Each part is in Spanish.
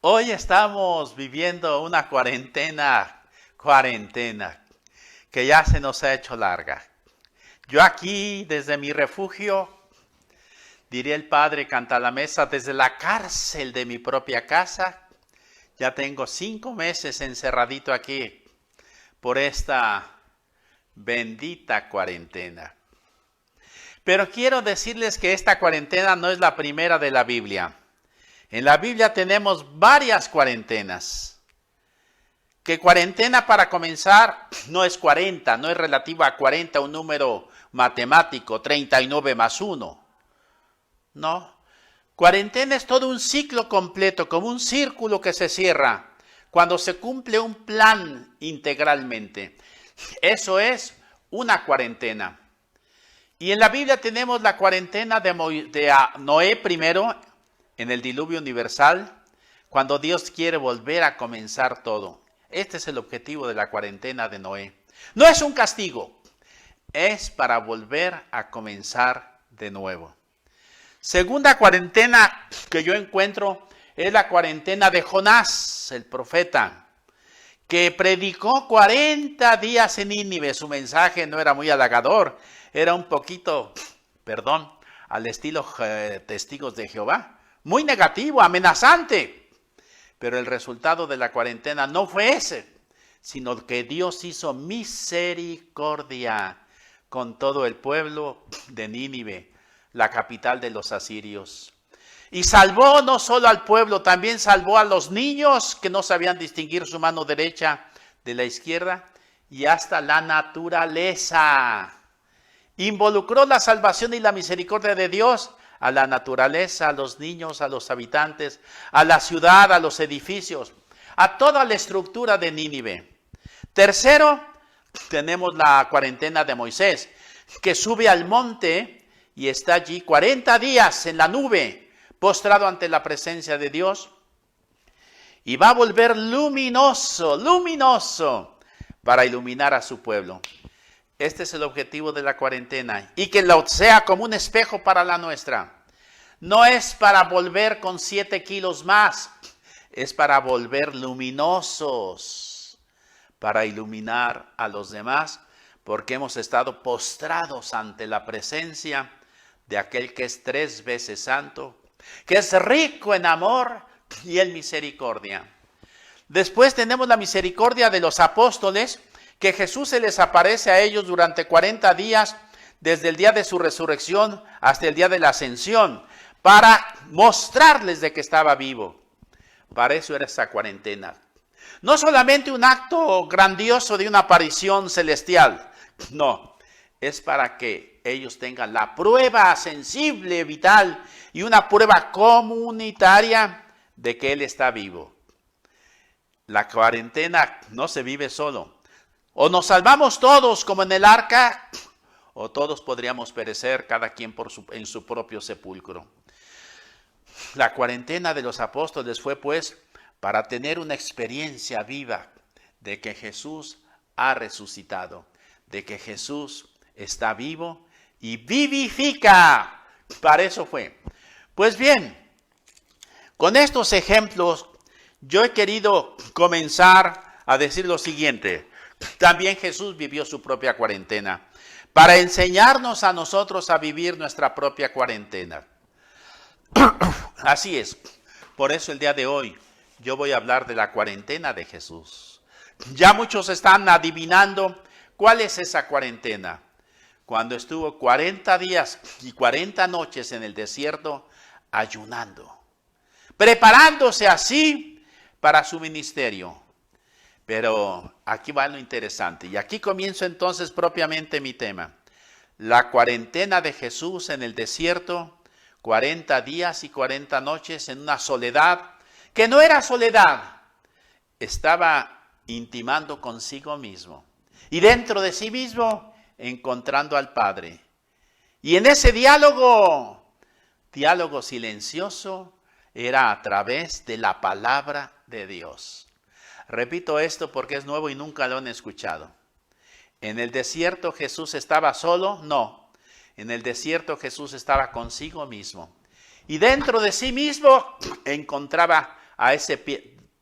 Hoy estamos viviendo una cuarentena, que ya se nos ha hecho larga. Yo aquí, desde mi refugio, diría el padre Cantalamessa, desde la cárcel de mi propia casa, ya tengo 5 meses encerradito aquí por esta bendita cuarentena. Pero quiero decirles que esta cuarentena no es la primera de la Biblia. En la Biblia tenemos varias cuarentenas. Que cuarentena, para comenzar, no es 40, no es relativo a 40, un número matemático, 39 más 1. No. Cuarentena es todo un ciclo completo, como un círculo que se cierra, cuando se cumple un plan integralmente. Eso es una cuarentena. Y en la Biblia tenemos la cuarentena de Noé primero, en el diluvio universal, cuando Dios quiere volver a comenzar todo. Este es el objetivo de la cuarentena de Noé. No es un castigo, es para volver a comenzar de nuevo. Segunda cuarentena que yo encuentro es la cuarentena de Jonás, el profeta, que predicó 40 días en Nínive. Su mensaje no era muy halagador, era un poquito, al estilo Testigos de Jehová. Muy negativo, amenazante. Pero el resultado de la cuarentena no fue ese, sino que Dios hizo misericordia con todo el pueblo de Nínive, la capital de los asirios. Y salvó no solo al pueblo, también salvó a los niños que no sabían distinguir su mano derecha de la izquierda, y hasta la naturaleza. Involucró la salvación y la misericordia de Dios a la naturaleza, a los niños, a los habitantes, a la ciudad, a los edificios, a toda la estructura de Nínive. Tercero, tenemos la cuarentena de Moisés, que sube al monte y está allí 40 días en la nube, postrado ante la presencia de Dios, y va a volver luminoso, para iluminar a su pueblo. Este es el objetivo de la cuarentena, y que lo sea como un espejo para la nuestra. No es para volver con 7 kilos más, es para volver luminosos, para iluminar a los demás, porque hemos estado postrados ante la presencia de aquel que es 3 veces santo, que es rico en amor y en misericordia. Después tenemos la misericordia de los apóstoles, que Jesús se les aparece a ellos durante 40 días, desde el día de su resurrección hasta el día de la ascensión, para mostrarles de que estaba vivo. Para eso era esta cuarentena. No solamente un acto grandioso de una aparición celestial, no, es para que ellos tengan la prueba sensible, vital, y una prueba comunitaria de que Él está vivo. La cuarentena no se vive solo. O nos salvamos todos como en el arca, o todos podríamos perecer, cada quien en su propio sepulcro. La cuarentena de los apóstoles fue pues para tener una experiencia viva de que Jesús ha resucitado, de que Jesús está vivo y vivifica. Para eso fue. Pues bien, con estos ejemplos yo he querido comenzar a decir lo siguiente. También Jesús vivió su propia cuarentena para enseñarnos a nosotros a vivir nuestra propia cuarentena. Así es. Por eso el día de hoy yo voy a hablar de la cuarentena de Jesús. Ya muchos están adivinando cuál es esa cuarentena. Cuando estuvo 40 días y 40 noches en el desierto ayunando, preparándose así para su ministerio. Pero aquí va lo interesante, y aquí comienzo entonces propiamente mi tema. La cuarentena de Jesús en el desierto, 40 días y 40 noches en una soledad, que no era soledad, estaba intimando consigo mismo. Y dentro de sí mismo, encontrando al Padre. Y en ese diálogo silencioso, era a través de la palabra de Dios. Repito esto porque es nuevo y nunca lo han escuchado. ¿En el desierto Jesús estaba solo? No. En el desierto Jesús estaba consigo mismo. Y dentro de sí mismo encontraba a ese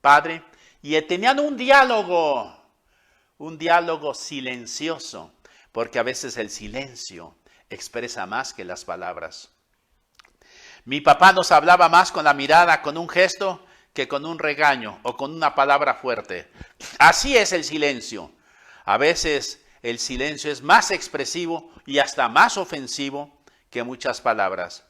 padre y tenían un diálogo silencioso, porque a veces el silencio expresa más que las palabras. Mi papá nos hablaba más con la mirada, con un gesto, que con un regaño o con una palabra fuerte. Así es el silencio. A veces el silencio es más expresivo y hasta más ofensivo que muchas palabras.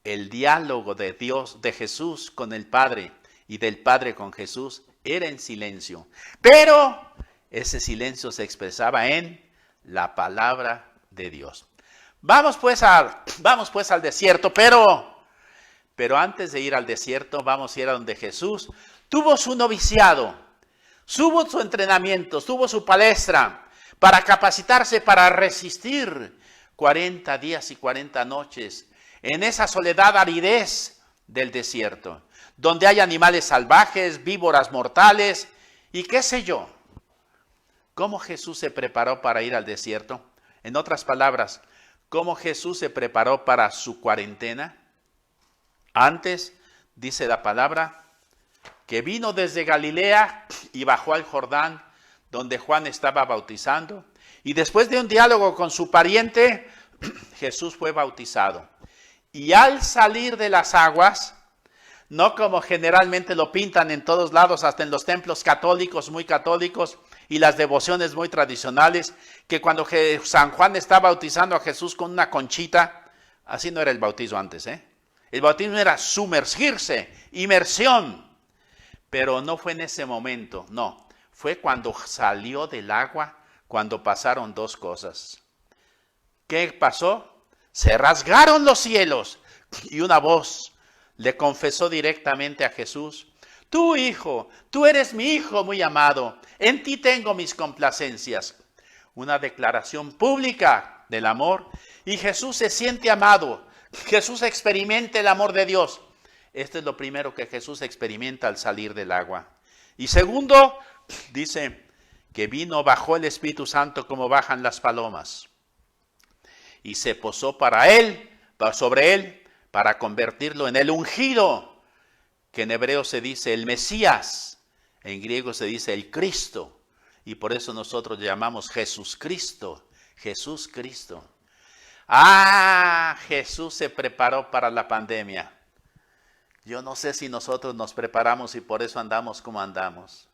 El diálogo de Dios, de Jesús con el Padre y del Padre con Jesús era en silencio. Pero ese silencio se expresaba en la palabra de Dios. Vamos pues al desierto, pero antes de ir al desierto, vamos a ir a donde Jesús tuvo su noviciado, tuvo su entrenamiento, tuvo su palestra para capacitarse para resistir 40 días y 40 noches en esa soledad, aridez del desierto, donde hay animales salvajes, víboras mortales y qué sé yo. ¿Cómo Jesús se preparó para ir al desierto? En otras palabras, ¿cómo Jesús se preparó para su cuarentena? Antes, dice la palabra, que vino desde Galilea y bajó al Jordán, donde Juan estaba bautizando. Y después de un diálogo con su pariente, Jesús fue bautizado. Y al salir de las aguas, no como generalmente lo pintan en todos lados, hasta en los templos católicos, muy católicos, y las devociones muy tradicionales, que cuando San Juan está bautizando a Jesús con una conchita, así no era el bautizo antes, El bautismo era sumergirse, inmersión. Pero no fue en ese momento, no. Fue cuando salió del agua, cuando pasaron dos cosas. ¿Qué pasó? Se rasgaron los cielos y una voz le confesó directamente a Jesús: tú, hijo, tú eres mi hijo muy amado, en ti tengo mis complacencias. Una declaración pública del amor y Jesús se siente amado. Jesús experimenta el amor de Dios. Esto es lo primero que Jesús experimenta al salir del agua. Y segundo, dice que bajó el Espíritu Santo como bajan las palomas. Y se posó sobre él, para convertirlo en el ungido, que en hebreo se dice el Mesías, en griego se dice el Cristo. Y por eso nosotros llamamos Jesucristo, Jesús Cristo. Jesús se preparó para la pandemia. Yo no sé si nosotros nos preparamos y por eso andamos como andamos.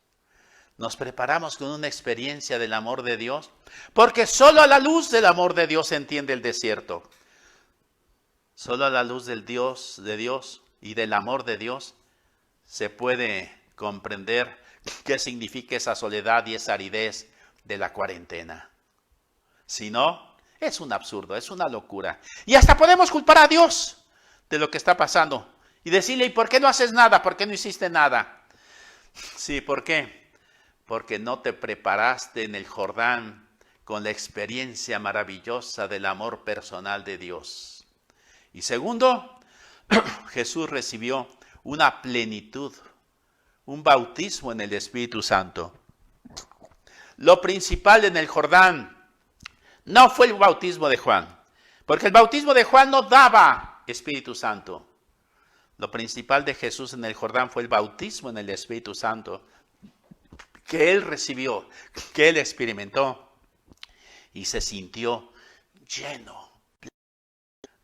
Nos preparamos con una experiencia del amor de Dios, porque solo a la luz del amor de Dios se entiende el desierto. Solo a la luz de Dios y del amor de Dios se puede comprender qué significa esa soledad y esa aridez de la cuarentena. Si no, es un absurdo, es una locura. Y hasta podemos culpar a Dios de lo que está pasando y decirle: ¿y por qué no haces nada? ¿Por qué no hiciste nada? Sí, ¿por qué? Porque no te preparaste en el Jordán con la experiencia maravillosa del amor personal de Dios. Y segundo, Jesús recibió una plenitud, un bautismo en el Espíritu Santo. Lo principal en el Jordán no fue el bautismo de Juan, porque el bautismo de Juan no daba Espíritu Santo. Lo principal de Jesús en el Jordán fue el bautismo en el Espíritu Santo, que él recibió, que él experimentó y se sintió lleno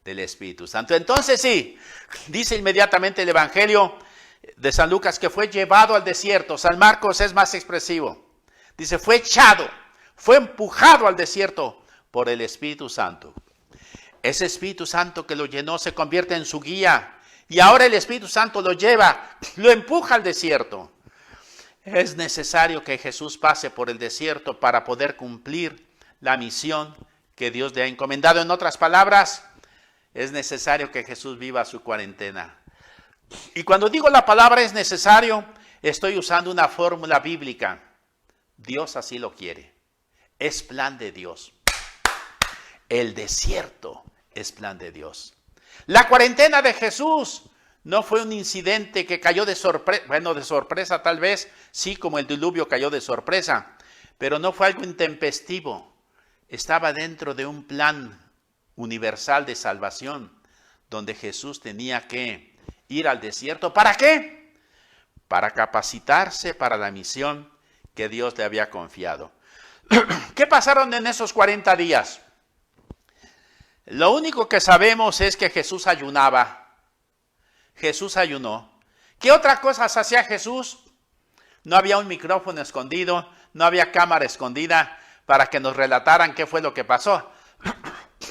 del Espíritu Santo. Entonces sí, dice inmediatamente el Evangelio de San Lucas que fue llevado al desierto. San Marcos es más expresivo. Dice, fue echado, fue empujado al desierto por el Espíritu Santo. Ese Espíritu Santo que lo llenó se convierte en su guía. Y ahora el Espíritu Santo lo lleva, lo empuja al desierto. Es necesario que Jesús pase por el desierto para poder cumplir la misión que Dios le ha encomendado. En otras palabras, es necesario que Jesús viva su cuarentena. Y cuando digo la palabra es necesario, estoy usando una fórmula bíblica. Dios así lo quiere. Es plan de Dios. El desierto es plan de Dios. La cuarentena de Jesús no fue un incidente que cayó de sorpresa. Bueno, de sorpresa tal vez, sí, como el diluvio cayó de sorpresa. Pero no fue algo intempestivo. Estaba dentro de un plan universal de salvación, donde Jesús tenía que ir al desierto. ¿Para qué? para capacitarse para la misión que Dios le había confiado. ¿Qué pasaron en esos 40 días? Lo único que sabemos es que Jesús ayunaba. Jesús ayunó. ¿Qué otra cosa hacía Jesús? No había un micrófono escondido, no había cámara escondida para que nos relataran qué fue lo que pasó.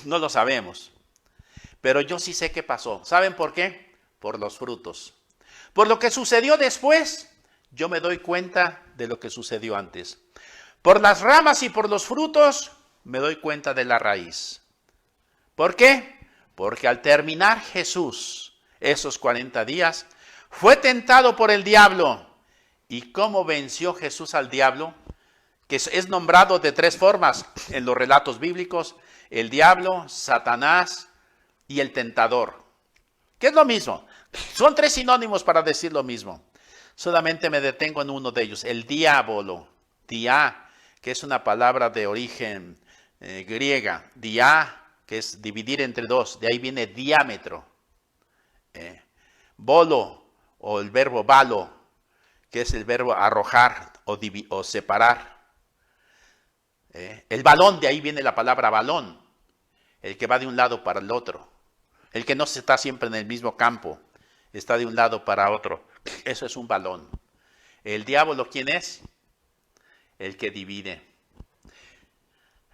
No lo sabemos. Pero yo sí sé qué pasó. ¿Saben por qué? Por los frutos. Por lo que sucedió después, yo me doy cuenta de lo que sucedió antes. Por las ramas y por los frutos, me doy cuenta de la raíz. ¿Por qué? Porque al terminar Jesús esos 40 días, fue tentado por el diablo. ¿Y cómo venció Jesús al diablo? Que es nombrado de 3 formas en los relatos bíblicos: el diablo, Satanás y el tentador. ¿Qué es lo mismo? Son 3 sinónimos para decir lo mismo. Solamente me detengo en uno de ellos, el diablo. Dia, que es una palabra de origen griega. Dia, que es dividir entre 2. De ahí viene diámetro. Bolo, o el verbo balo, que es el verbo arrojar o separar. El balón, de ahí viene la palabra balón, el que va de un lado para el otro, el que no está siempre en el mismo campo, está de un lado para otro. Eso es un balón. El diablo, ¿quién es? El que divide.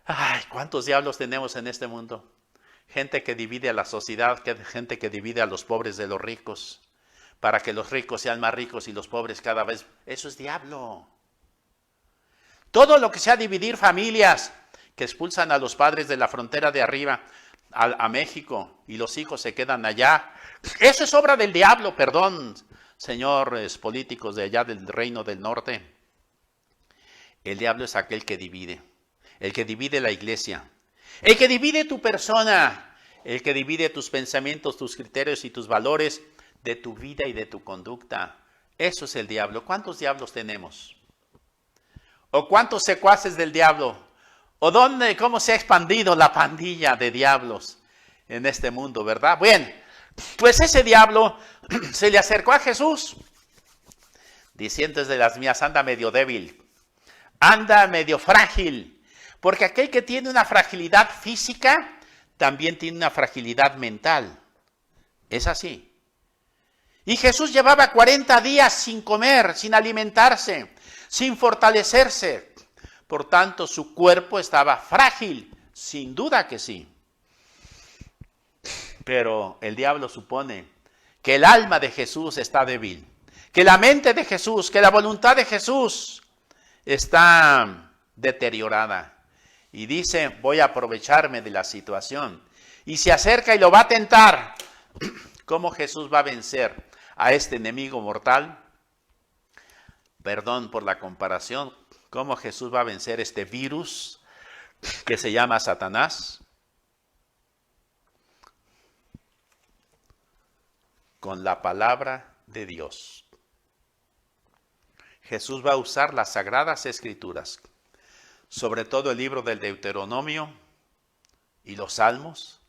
Ay, ¿cuántos diablos tenemos en este mundo? Gente que divide a la sociedad, gente que divide a los pobres de los ricos, para que los ricos sean más ricos y los pobres cada vez. Eso es diablo. Todo lo que sea dividir familias, que expulsan a los padres de la frontera de arriba a México y los hijos se quedan allá. Eso es obra del diablo, perdón, señores políticos de allá del reino del norte. El diablo es aquel que divide, el que divide la iglesia, el que divide tu persona, el que divide tus pensamientos, tus criterios y tus valores de tu vida y de tu conducta. Eso es el diablo. ¿Cuántos diablos tenemos? ¿O cuántos secuaces del diablo? ¿O dónde, cómo se ha expandido la pandilla de diablos en este mundo, verdad? Bueno, pues ese diablo se le acercó a Jesús diciendo: es de las mías, anda medio débil, anda medio frágil, porque aquel que tiene una fragilidad física también tiene una fragilidad mental. Es así. Y Jesús llevaba 40 días sin comer, sin alimentarse, sin fortalecerse. Por tanto, su cuerpo estaba frágil, sin duda que sí. Pero el diablo supone que el alma de Jesús está débil, que la mente de Jesús, que la voluntad de Jesús está deteriorada. Y dice: voy a aprovecharme de la situación. Y se acerca y lo va a tentar. ¿Cómo Jesús va a vencer a este enemigo mortal? Perdón por la comparación. ¿Cómo Jesús va a vencer este virus que se llama Satanás? Con la palabra de Dios. Jesús va a usar las Sagradas Escrituras, sobre todo el libro del Deuteronomio y los Salmos,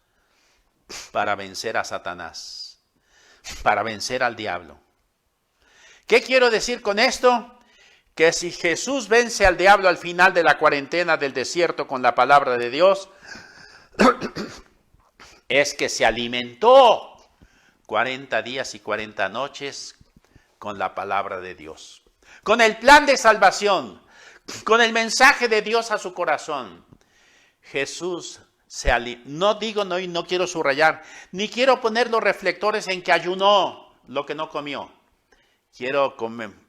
para vencer a Satanás, para vencer al diablo. ¿Qué quiero decir con esto? Que si Jesús vence al diablo al final de la cuarentena del desierto con la palabra de Dios, es que se alimentó 40 días y 40 noches con la palabra de Dios, con el plan de salvación, con el mensaje de Dios a su corazón. Jesús no quiero subrayar, ni quiero poner los reflectores en que ayunó lo que no comió. Quiero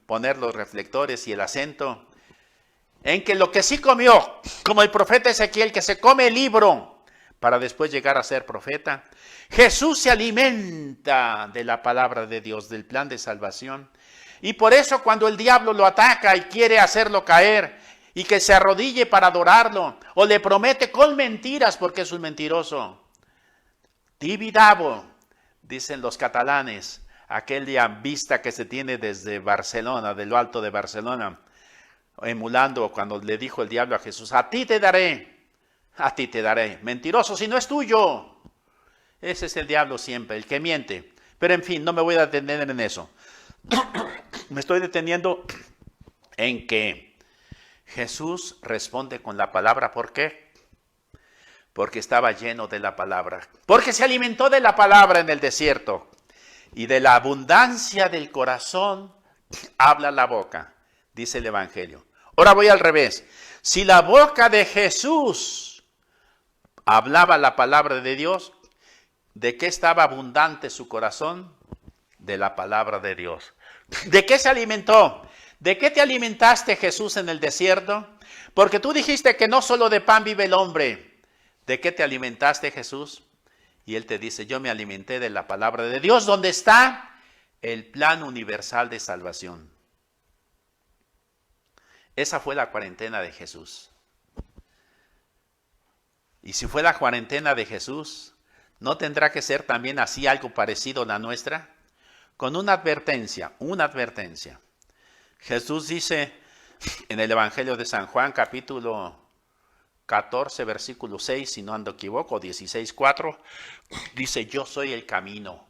poner los reflectores y el acento en que lo que sí comió, como el profeta Ezequiel, que se come el libro para después llegar a ser profeta. Jesús se alimenta de la palabra de Dios, del plan de salvación. Y por eso cuando el diablo lo ataca y quiere hacerlo caer y que se arrodille para adorarlo, o le promete con mentiras porque es un mentiroso. Tibidabo, dicen los catalanes, aquella vista que se tiene desde Barcelona, de lo alto de Barcelona, emulando cuando le dijo el diablo a Jesús: a ti te daré, mentiroso si no es tuyo. Ese es el diablo siempre, el que miente. Pero en fin, no me voy a detener en eso. Me estoy deteniendo en que Jesús responde con la palabra. ¿Por qué? Porque estaba lleno de la palabra. Porque se alimentó de la palabra en el desierto. Y de la abundancia del corazón habla la boca, dice el Evangelio. Ahora voy al revés. Si la boca de Jesús hablaba la palabra de Dios, ¿de qué estaba abundante su corazón? De la palabra de Dios. ¿De qué se alimentó? ¿De qué te alimentaste, Jesús, en el desierto? Porque tú dijiste que no solo de pan vive el hombre. ¿De qué te alimentaste, Jesús? Y él te dice, yo me alimenté de la palabra de Dios, donde está el plan universal de salvación. Esa fue la cuarentena de Jesús. Y si fue la cuarentena de Jesús, ¿no tendrá que ser también así algo parecido a la nuestra? Con una advertencia. Jesús dice en el Evangelio de San Juan, capítulo 14, versículo 6, si no ando equivoco, 16:4, dice, yo soy el camino.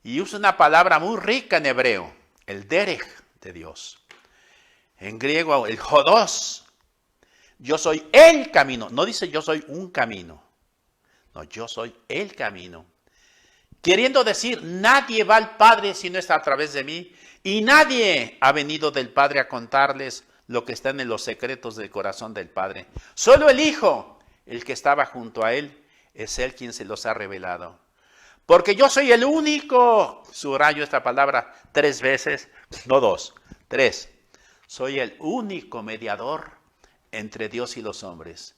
Y usa una palabra muy rica en hebreo, el derech de Dios. En griego, el hodos. Yo soy el camino. No dice yo soy un camino. No, yo soy el camino. Queriendo decir, nadie va al Padre si no está a través de mí. Y nadie ha venido del Padre a contarles lo que está en los secretos del corazón del Padre. Solo el Hijo, el que estaba junto a Él, es Él quien se los ha revelado. Porque yo soy el único, subrayo esta palabra 3 veces, no 2, 3. Soy el único mediador entre Dios y los hombres.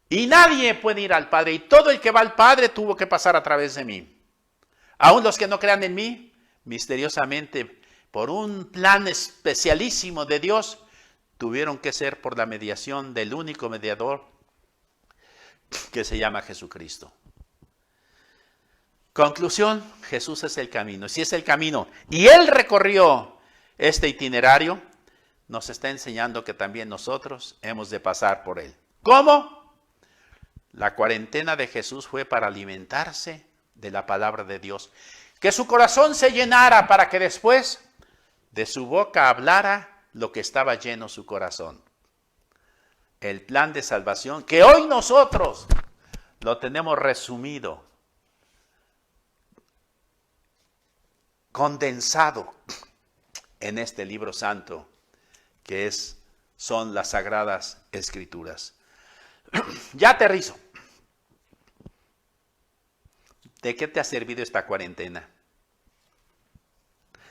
Y nadie puede ir al Padre. Y todo el que va al Padre tuvo que pasar a través de mí. Aún los que no crean en mí, misteriosamente, por un plan especialísimo de Dios, tuvieron que ser por la mediación del único mediador que se llama Jesucristo. Conclusión, Jesús es el camino. Si es el camino y Él recorrió este itinerario, nos está enseñando que también nosotros hemos de pasar por Él. ¿Cómo? La cuarentena de Jesús fue para alimentarse de la palabra de Dios. Que su corazón se llenara para que después de su boca hablara lo que estaba lleno su corazón. El plan de salvación que hoy nosotros lo tenemos resumido, condensado en este libro santo que son las Sagradas Escrituras. Ya aterrizo. ¿De qué te ha servido esta cuarentena?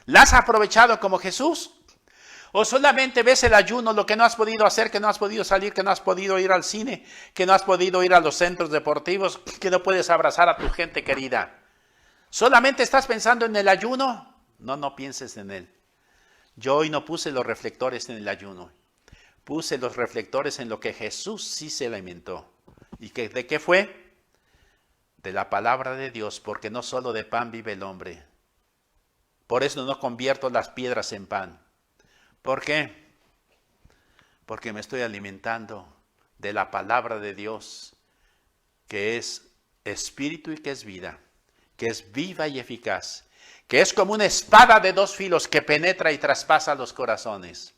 ¿La has aprovechado como Jesús? ¿O solamente ves el ayuno, lo que no has podido hacer, que no has podido salir, que no has podido ir al cine, que no has podido ir a los centros deportivos, que no puedes abrazar a tu gente querida? ¿Solamente estás pensando en el ayuno? No pienses en él. Yo hoy no puse los reflectores en el ayuno. Puse los reflectores en lo que Jesús sí se alimentó. ¿Y de qué fue? De la palabra de Dios, porque no solo de pan vive el hombre. Por eso no convierto las piedras en pan. ¿Por qué? Porque me estoy alimentando de la palabra de Dios, que es espíritu y que es vida, que es viva y eficaz, que es como una espada de 2 filos que penetra y traspasa los corazones.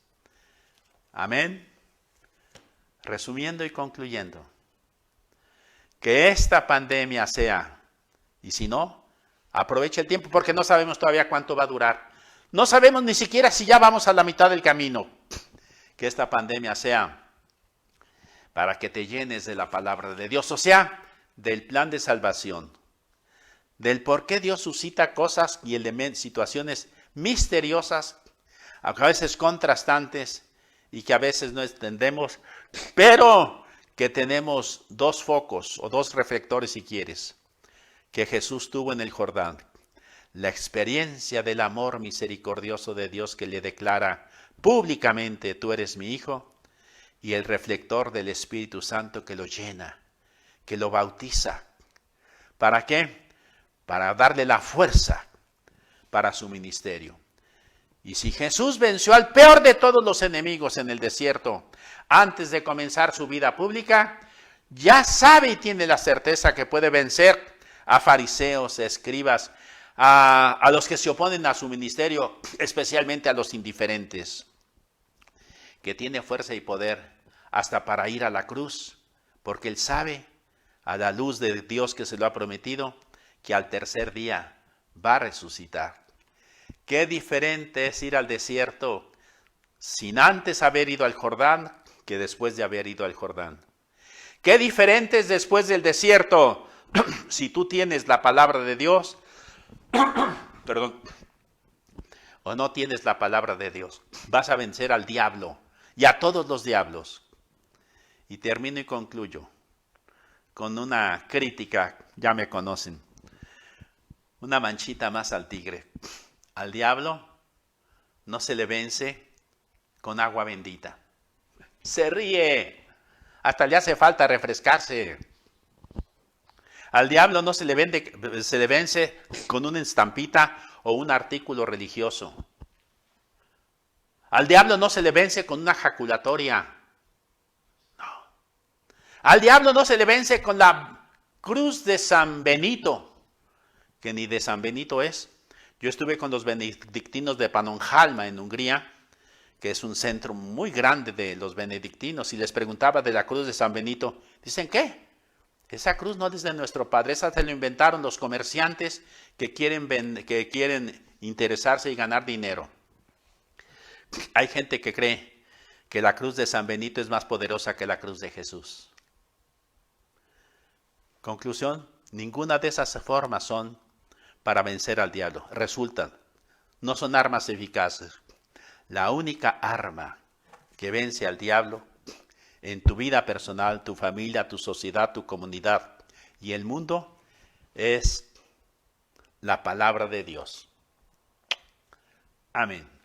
Amén. Resumiendo y concluyendo, que esta pandemia sea, y si no, aprovecha el tiempo porque no sabemos todavía cuánto va a durar. No sabemos ni siquiera si ya vamos a la mitad del camino. Que esta pandemia sea para que te llenes de la palabra de Dios, o sea, del plan de salvación, del por qué Dios suscita cosas y situaciones misteriosas, a veces contrastantes y que a veces no entendemos, pero que tenemos 2 focos o 2 reflectores si quieres, que Jesús tuvo en el Jordán. La experiencia del amor misericordioso de Dios que le declara públicamente, tú eres mi hijo, y el reflector del Espíritu Santo que lo llena, que lo bautiza. ¿Para qué? Para darle la fuerza para su ministerio. Y si Jesús venció al peor de todos los enemigos en el desierto antes de comenzar su vida pública, ya sabe y tiene la certeza que puede vencer a fariseos, escribas, a los que se oponen a su ministerio, especialmente a los indiferentes, que tiene fuerza y poder hasta para ir a la cruz, porque él sabe, a la luz de Dios que se lo ha prometido, que al tercer día va a resucitar. Qué diferente es ir al desierto sin antes haber ido al Jordán que después de haber ido al Jordán. Qué diferente es después del desierto si tú tienes la palabra de Dios, perdón, o no tienes la palabra de Dios. Vas a vencer al diablo y a todos los diablos. Y termino y concluyo con una crítica, ya me conocen, una manchita más al tigre. Al diablo no se le vence con agua bendita. Se ríe, hasta le hace falta refrescarse. Al diablo no se le vence con una estampita o un artículo religioso. Al diablo no se le vence con una jaculatoria. No. Al diablo no se le vence con la cruz de San Benito, que ni de San Benito es. Yo estuve con los benedictinos de Pannonhalma en Hungría, que es un centro muy grande de los benedictinos, y les preguntaba de la cruz de San Benito. Dicen, ¿qué? Esa cruz no es de nuestro padre, esa se lo inventaron los comerciantes que quieren interesarse y ganar dinero. Hay gente que cree que la cruz de San Benito es más poderosa que la cruz de Jesús. Conclusión, ninguna de esas formas son para vencer al diablo. Resultan, no son armas eficaces. La única arma que vence al diablo en tu vida personal, tu familia, tu sociedad, tu comunidad y el mundo es la palabra de Dios. Amén.